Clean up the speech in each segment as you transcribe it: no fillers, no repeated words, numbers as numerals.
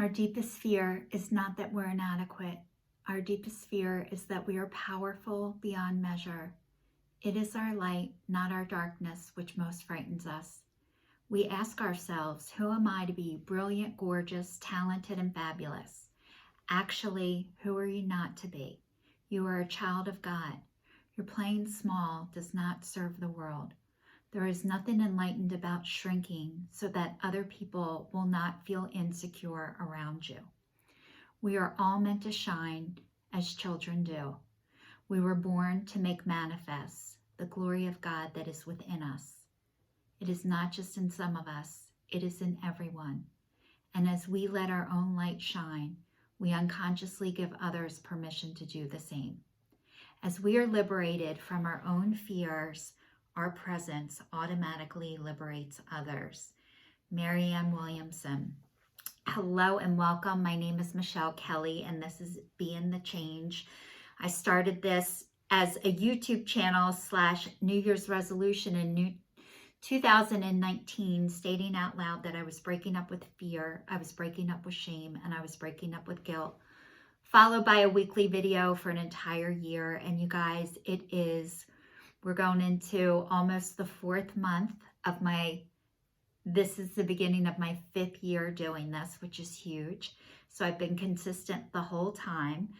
Our deepest fear is not that we're inadequate. Our deepest fear is that we are powerful beyond measure. It is our light, not our darkness, which most frightens us. We ask ourselves, who am I to be brilliant, gorgeous, talented, and fabulous? Actually, who are you not to be? You are a child of God. Your playing small does not serve the world. There is nothing enlightened about shrinking so that other people will not feel insecure around you. We are all meant to shine as children do. We were born to make manifest the glory of God that is within us. It is not just in some of us, it is in everyone. And as we let our own light shine, we unconsciously give others permission to do the same. As we are liberated from our own fears, our presence automatically liberates others. Marianne Williamson. Hello and welcome. My name is Michelle Kelly, and this is Being the Change. I started this as a YouTube channel / New Year's resolution in 2019, stating out loud that I was breaking up with fear, I was breaking up with shame, and I was breaking up with guilt, followed by a weekly video for an entire year. And you guys, we're going into almost the 4th month of this is the beginning of my 5th year doing this, which is huge. So I've been consistent the whole time.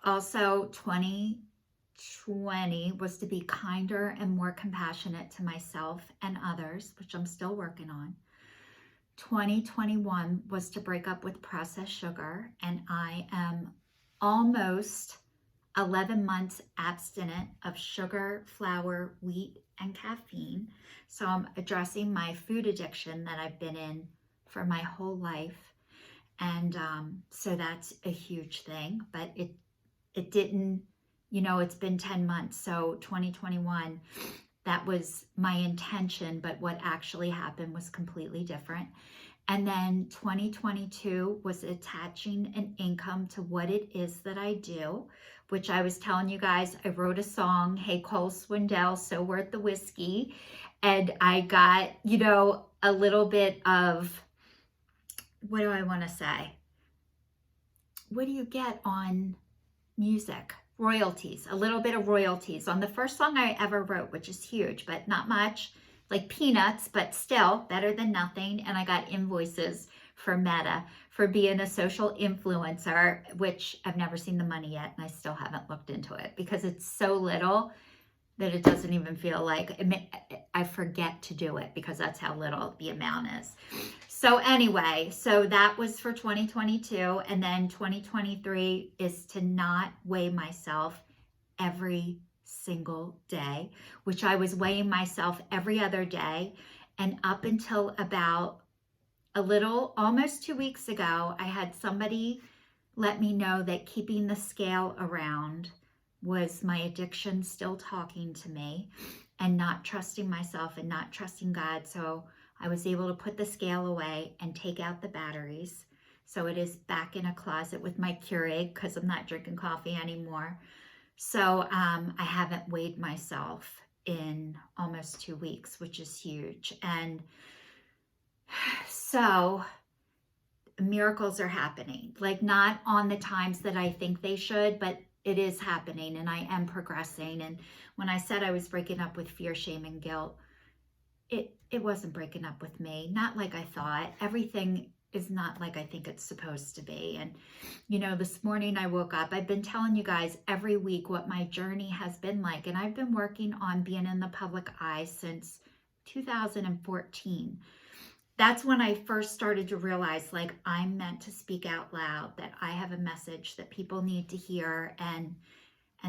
Also, 2020 was to be kinder and more compassionate to myself and others, which I'm still working on. 2021 was to break up with processed sugar, and I am almost 11 months abstinent of sugar, flour, wheat, and caffeine. So I'm addressing my food addiction that I've been in for my whole life. And so that's a huge thing, but it didn't, it's been 10 months. So 2021, that was my intention, but what actually happened was completely different. And then 2022 was attaching an income to what it is that I do, which I was telling you guys, I wrote a song, Hey Cole Swindell, So Worth the Whiskey. And I got, a little bit of, what do I want to say? What do you get on music? Royalties, a little bit of royalties on the first song I ever wrote, which is huge, but not much, like peanuts, but still better than nothing. And I got invoices for Meta for being a social influencer, which I've never seen the money yet, and I still haven't looked into it because it's so little that it doesn't even feel like I forget to do it because that's how little the amount is. So anyway, so that was for 2022, and then 2023 is to not weigh myself every single day, which I was weighing myself every other day. And up until about almost 2 weeks ago, I had somebody let me know that keeping the scale around was my addiction still talking to me and not trusting myself and not trusting God. So I was able to put the scale away and take out the batteries. So it is back in a closet with my Keurig because I'm not drinking coffee anymore. So I haven't weighed myself in almost 2 weeks, which is huge. And so miracles are happening, like not on the times that I think they should, but it is happening and I am progressing. And when I said I was breaking up with fear, shame, and guilt, it wasn't breaking up with me. Not like I thought. Everything is not like I think it's supposed to be. And, this morning I woke up. I've been telling you guys every week what my journey has been like. And I've been working on being in the public eye since 2014. That's when I first started to realize, like, I'm meant to speak out loud, that I have a message that people need to hear, and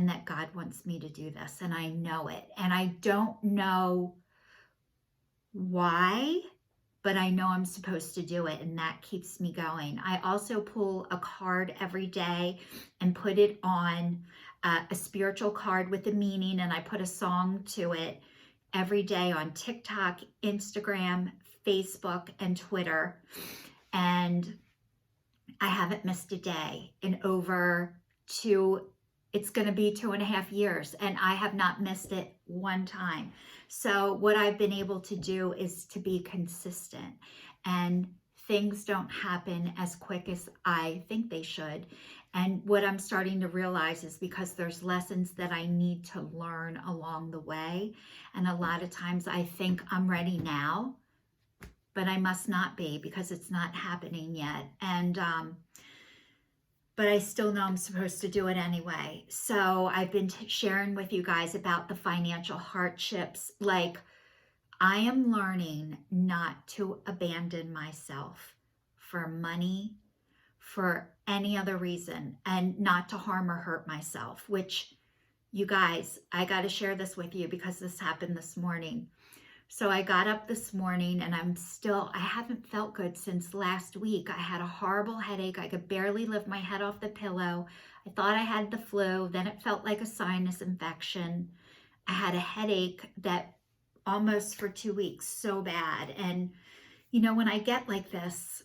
that God wants me to do this. And I know it. And I don't know why, but I know I'm supposed to do it, and that keeps me going. I also pull a card every day and put it on a spiritual card with a meaning, and I put a song to it every day on TikTok, Instagram, Facebook, and Twitter. And I haven't missed a day in it's going to be 2.5 years, and I have not missed it one time. So what I've been able to do is to be consistent. And things don't happen as quick as I think they should. And what I'm starting to realize is because there's lessons that I need to learn along the way. And a lot of times I think I'm ready now, but I must not be because it's not happening yet. But I still know I'm supposed to do it anyway. So I've been sharing with you guys about the financial hardships. Like, I am learning not to abandon myself for money, for any other reason, and not to harm or hurt myself, which, you guys, I got to share this with you because this happened this morning. So I got up this morning and I haven't felt good since last week. I had a horrible headache. I could barely lift my head off the pillow. I thought I had the flu. Then it felt like a sinus infection. I had a headache that almost for 2 weeks, so bad. And, when I get like this,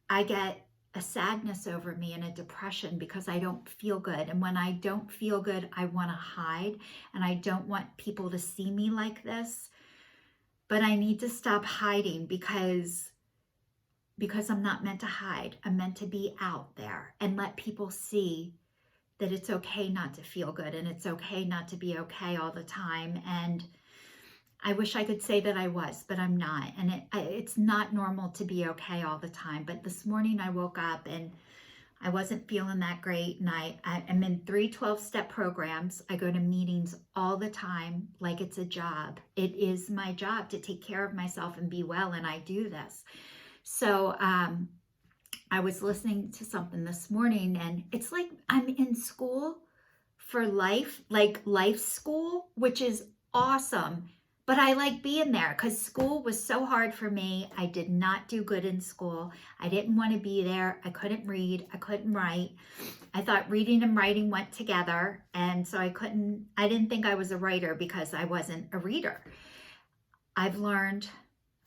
I get a sadness over me and a depression because I don't feel good. And when I don't feel good, I want to hide and I don't want people to see me like this. But I need to stop hiding because I'm not meant to hide. I'm meant to be out there and let people see that it's okay not to feel good and it's okay not to be okay all the time. And I wish I could say that I was, but I'm not. And it's not normal to be okay all the time. But this morning I woke up and I wasn't feeling that great. And I'm in 3 12-step programs. I go to meetings all the time like it's a job. It is my job to take care of myself and be well, and I do this. So I was listening to something this morning, and it's like I'm in school for life, like life school, which is awesome. But I like being there because school was so hard for me. I did not do good in school. I didn't want to be there. I couldn't read. I couldn't write. I thought reading and writing went together. And so I didn't think I was a writer because I wasn't a reader. I've learned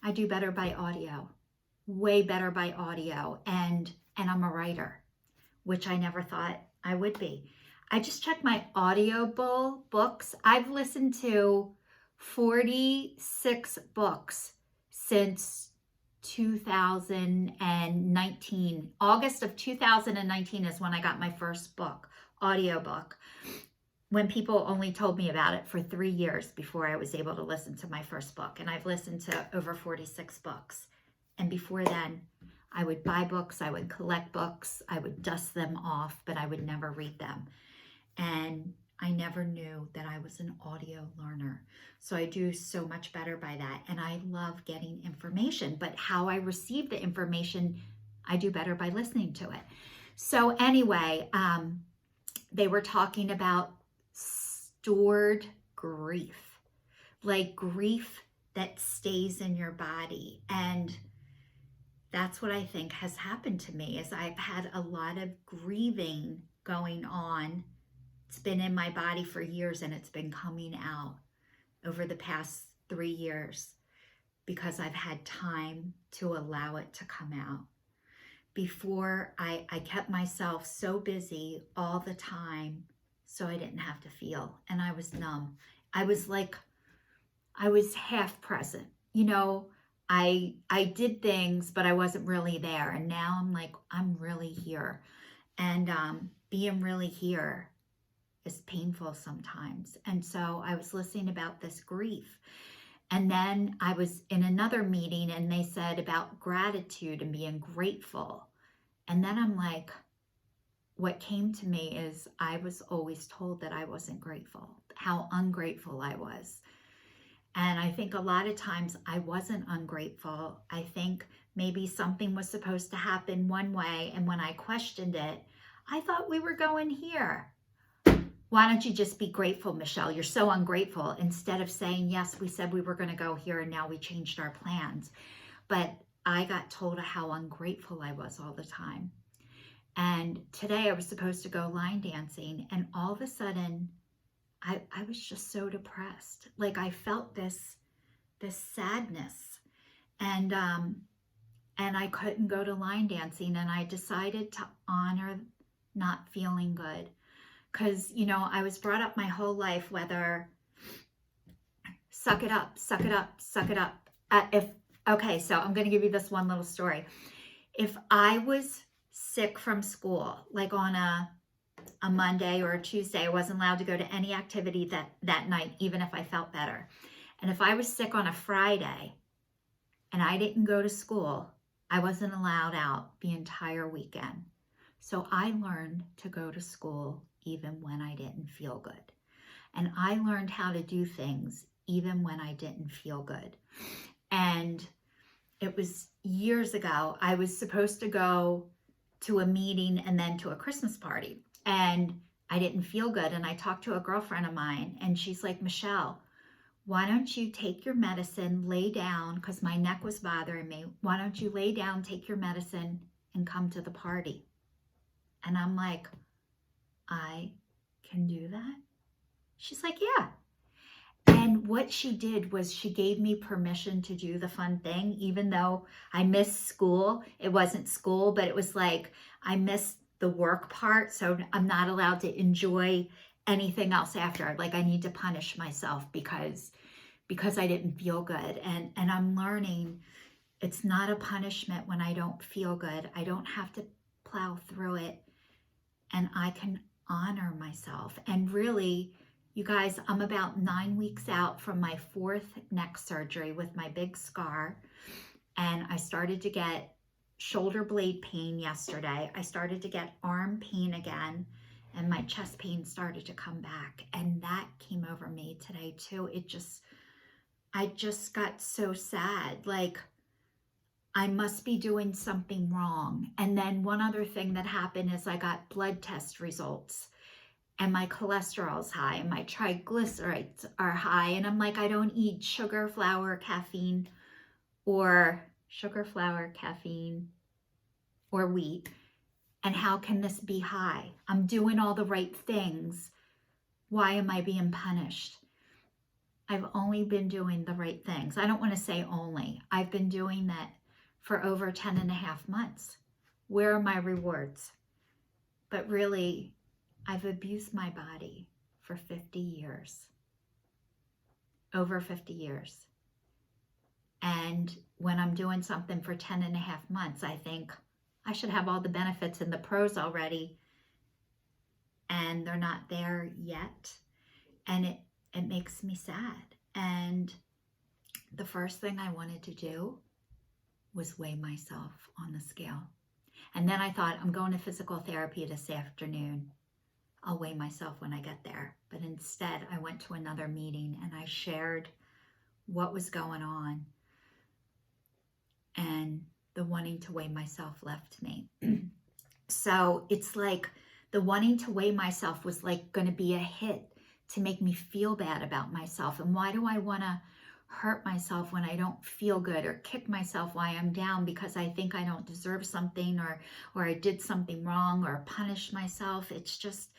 I do better by audio, way better by audio. And I'm a writer, which I never thought I would be. I just checked my audible books. I've listened to 46 books since 2019. August of 2019 is when I got my first book, audiobook, when people only told me about it for 3 years before I was able to listen to my first book. And I've listened to over 46 books. And before then, I would buy books, I would collect books, I would dust them off, but I would never read them. And I never knew that I was an audio learner. So I do so much better by that. And I love getting information, but how I receive the information, I do better by listening to it. So anyway, they were talking about stored grief, like grief that stays in your body. And that's what I think has happened to me is I've had a lot of grieving going on. It's been in my body for years and it's been coming out over the past 3 years because I've had time to allow it to come out. Before, I kept myself so busy all the time so I didn't have to feel, and I was numb. I was half present. I did things, but I wasn't really there. And now I'm like, I'm really here. And being really here is painful sometimes. And so I was listening about this grief. And then I was in another meeting and they said about gratitude and being grateful. And then I'm like, what came to me is I was always told that I wasn't grateful, how ungrateful I was. And I think a lot of times I wasn't ungrateful. I think maybe something was supposed to happen one way. And when I questioned it, I thought we were going here. Why don't you just be grateful, Michelle? You're so ungrateful. Instead of saying, yes, we said we were going to go here and now we changed our plans. But I got told how ungrateful I was all the time. And today I was supposed to go line dancing and all of a sudden I was just so depressed. Like I felt this sadness and I couldn't go to line dancing and I decided to honor not feeling good. Because, I was brought up my whole life, whether suck it up, suck it up, suck it up. So I'm going to give you this one little story. if I was sick from school, like on a Monday or a Tuesday, I wasn't allowed to go to any activity that night, even if I felt better. And if I was sick on a Friday and I didn't go to school, I wasn't allowed out the entire weekend. So I learned to go to school even when I didn't feel good. And I learned how to do things even when I didn't feel good. And it was years ago. I was supposed to go to a meeting and then to a Christmas party. And I didn't feel good. And I talked to a girlfriend of mine and she's like, Michelle, why don't you take your medicine, lay down, because my neck was bothering me. Why don't you lay down, take your medicine, and come to the party? And I'm like, I can do that? She's like, yeah. And what she did was she gave me permission to do the fun thing, even though I missed school. It wasn't school, but it was like I missed the work part. So I'm not allowed to enjoy anything else after. Like I need to punish myself because I didn't feel good. And I'm learning it's not a punishment when I don't feel good. I don't have to plow through it, and I can honor myself. And really, you guys, I'm about 9 weeks out from my 4th neck surgery with my big scar. And I started to get shoulder blade pain yesterday. I started to get arm pain again. And my chest pain started to come back. And that came over me today too. I just got so sad. Like, I must be doing something wrong. And then one other thing that happened is I got blood test results. And my cholesterol's high and my triglycerides are high. And I'm like, I don't eat sugar, flour, caffeine, or wheat. And how can this be high? I'm doing all the right things. Why am I being punished? I've only been doing the right things. I don't want to say only. I've been doing that for over 10 and a half months. Where are my rewards? But really, I've abused my body for 50 years, over 50 years. And when I'm doing something for 10 and a half months, I think I should have all the benefits and the pros already, and they're not there yet. And it makes me sad. And the first thing I wanted to do was weigh myself on the scale. And then I thought, I'm going to physical therapy this afternoon. I'll weigh myself when I get there. But instead, I went to another meeting and I shared what was going on. And the wanting to weigh myself left me. So it's like the wanting to weigh myself was like going to be a hit to make me feel bad about myself. And why do I want to hurt myself when I don't feel good, or kick myself while I'm down because I think I don't deserve something, or I did something wrong, or punish myself? It's just,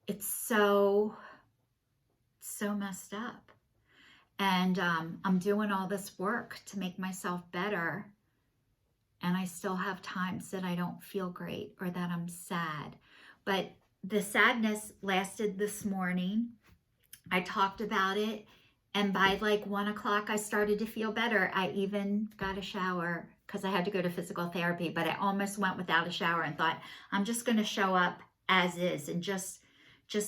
it's so messed up. And I'm doing all this work to make myself better, and I still have times that I don't feel great or that I'm sad. But the sadness lasted this morning. I talked about it, and by like 1 o'clock, I started to feel better. I even got a shower because I had to go to physical therapy, but I almost went without a shower and thought, I'm just going to show up as is and just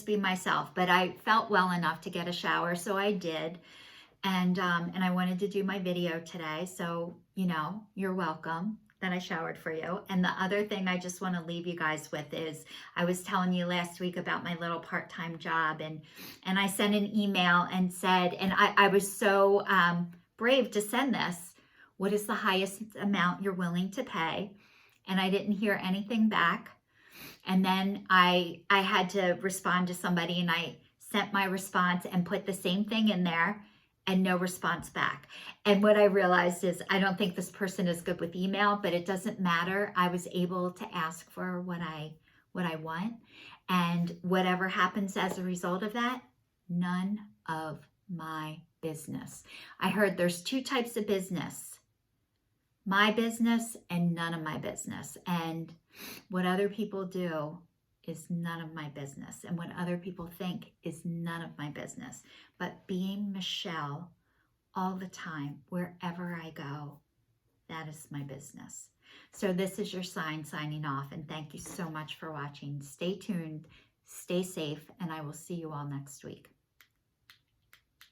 be myself. But I felt well enough to get a shower, so I did. And I wanted to do my video today, so, you know, you're welcome that I showered for you. And the other thing I just want to leave you guys with is, I was telling you last week about my little part-time job, and I sent an email and said, and I was so brave to send this, what is the highest amount you're willing to pay? And I didn't hear anything back. And then I had to respond to somebody, and I sent my response and put the same thing in there, and no response back. And what I realized is, I don't think this person is good with email, but it doesn't matter. I was able to ask for what I want, and whatever happens as a result of that, none of my business. I heard there's 2 types of business: my business and none of my business. And what other people do is none of my business, and what other people think is none of my business. But being Michelle all the time, wherever I go, That is my business. So this is your sign signing off, and thank you so much for watching. Stay tuned, stay safe, and I will see you all next week.